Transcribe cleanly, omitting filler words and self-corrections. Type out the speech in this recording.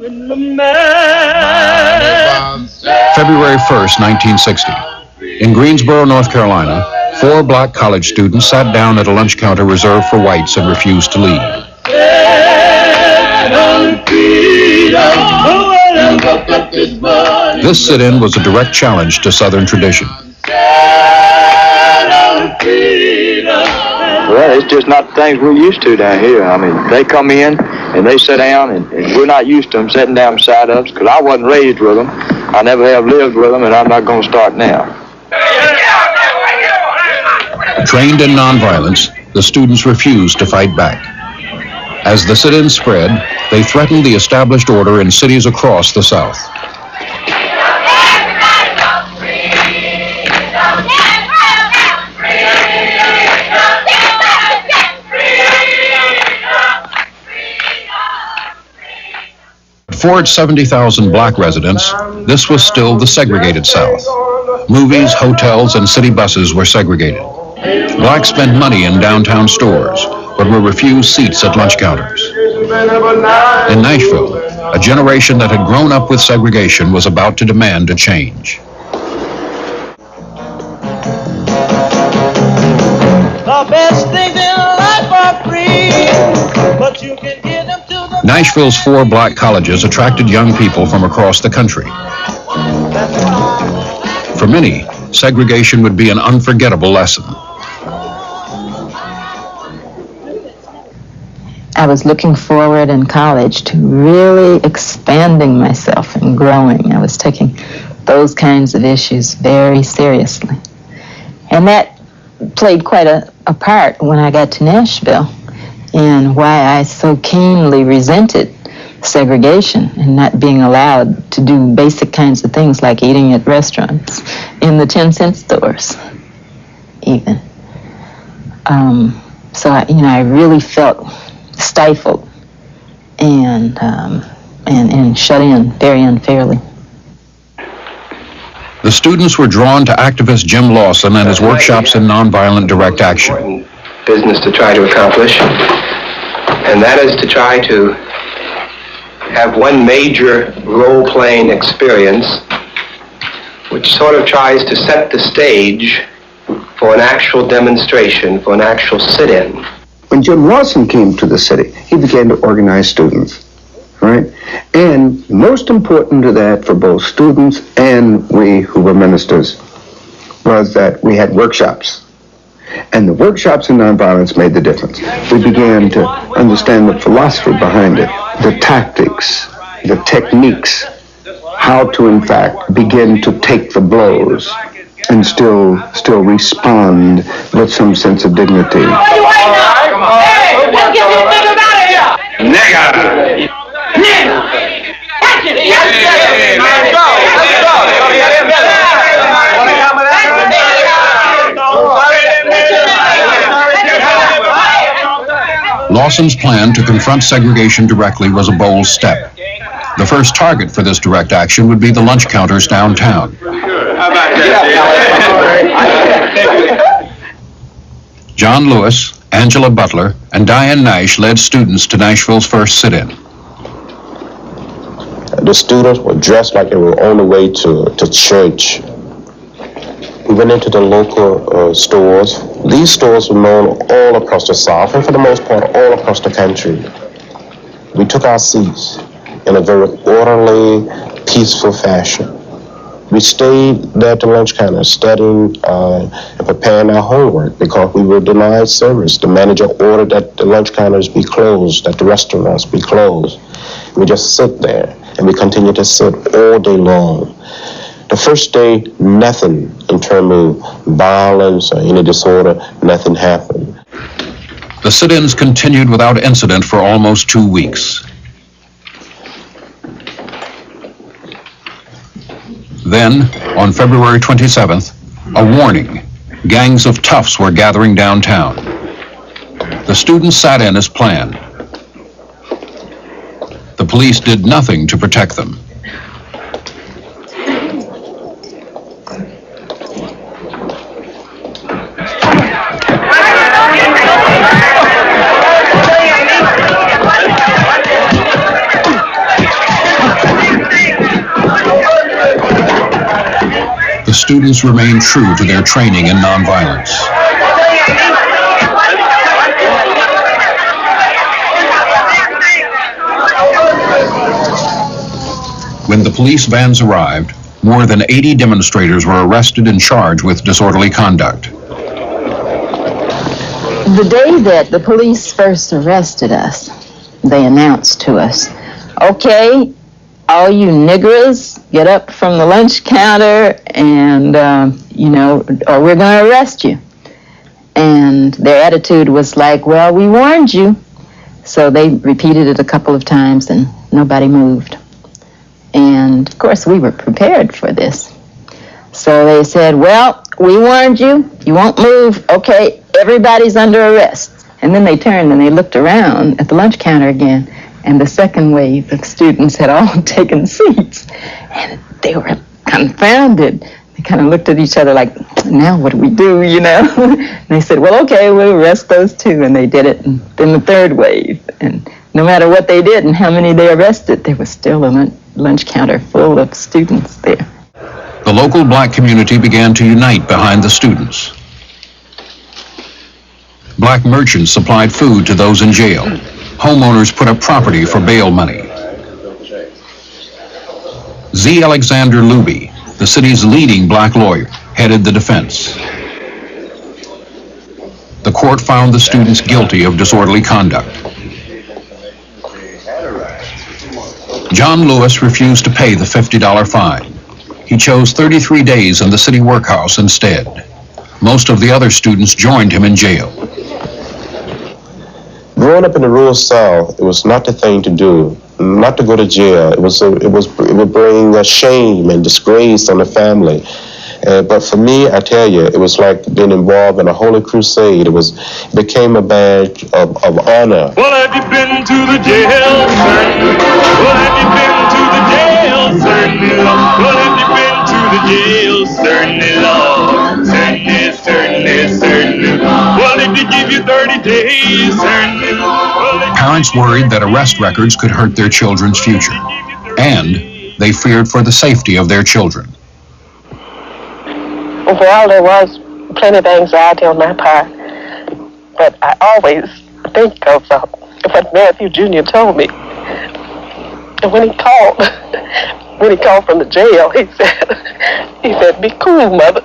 February 1st, 1960. In Greensboro, North Carolina, 4 black college students sat down at a lunch counter reserved for whites and refused to leave. This sit-in was a direct challenge to Southern tradition. Well, it's just not the things we're used to down here. I mean, they come in and they sit down, and we're not used to them sitting down beside us, because I wasn't raised with them. I never have lived with them, and I'm not going to start now. Trained in nonviolence, the students refused to fight back. As the sit-in spread, they threatened the established order in cities across the South. For its 70,000 black residents, this was still the segregated South. Movies, hotels, and city buses were segregated. Blacks spent money in downtown stores, but were refused seats at lunch counters. In Nashville, a generation that had grown up with segregation was about to demand a change. The best things in life are free, but you can give them to the... Nashville's 4 black colleges attracted young people from across the country. For many, segregation would be an unforgettable lesson. I was looking forward in college to really expanding myself and growing. I was taking those kinds of issues very seriously. And that played quite a part when I got to Nashville, and why I so keenly resented segregation and not being allowed to do basic kinds of things like eating at restaurants, in the 10-cent stores, even. So I really felt stifled and shut in very unfairly. The students were drawn to activist Jim Lawson and his workshops in nonviolent direct action. Business to try to accomplish, and that is to try to have one major role-playing experience which sort of tries to set the stage for an actual demonstration, for an actual sit-in. When Jim Lawson came to the city, he began to organize students, right? And most important to that for both students and we who were ministers was that we had workshops. And the workshops in nonviolence made the difference. We began to understand the philosophy behind it, the tactics, the techniques, how to in fact begin to take the blows and still respond with some sense of dignity. Nigga! Lawson's plan to confront segregation directly was a bold step. The first target for this direct action would be the lunch counters downtown. John Lewis, Angela Butler, and Diane Nash led students to Nashville's first sit-in. The students were dressed like they were on the way to church. We went into the local stores. These stores were known all across the South, and for the most part, all across the country. We took our seats in a very orderly, peaceful fashion. We stayed there at the lunch counter studying and preparing our homework because we were denied service. The manager ordered that the lunch counters be closed, that the restaurants be closed. We just sit there, and we continue to sit all day long. The first day, nothing in terms of violence or any disorder, nothing happened. The sit-ins continued without incident for almost 2 weeks. Then, on February 27th, a warning. Gangs of toughs were gathering downtown. The students sat in as planned. The police did nothing to protect them. students remained true to their training in nonviolence. When the police vans arrived, more than 80 demonstrators were arrested and charged with disorderly conduct. The day that the police first arrested us, they announced to us, okay, all you niggers, get up from the lunch counter and, or we're going to arrest you. And their attitude was like, well, we warned you. So they repeated it a couple of times and nobody moved. And, of course, we were prepared for this. So they said, well, we warned you. You won't move. Okay, everybody's under arrest. And then they turned and they looked around at the lunch counter again. And the second wave of students had all taken seats. And they were confounded. They kind of looked at each other like, now what do we do, And they said, well, okay, we'll arrest those two. And they did it. And then the third wave. And no matter what they did and how many they arrested, there was still a lunch counter full of students there. The local black community began to unite behind the students. Black merchants supplied food to those in jail. Homeowners put up property for bail money. Z. Alexander Luby, the city's leading black lawyer, headed the defense. The court found the students guilty of disorderly conduct. John Lewis refused to pay the $50 fine. He chose 33 days in the city workhouse instead. Most of the other students joined him in jail. Growing up in the rural South, it was not the thing to do, not to go to jail. It would bring shame and disgrace on the family. But for me, I tell you, it was like being involved in a holy crusade. It became a badge of honor. Well, have you been to the jail, certainly? Well, have you been to the jail, certainly, Lord? Well, have you been to the jail, certainly, Lord? Certainly, certainly, certainly. Well, if you give you 30 days, certainly. Parents worried that arrest records could hurt their children's future, and they feared for the safety of their children. Well, there was plenty of anxiety on my part, but I always think of what Matthew Jr. told me. And when he called from the jail, he said, "Be cool, mother."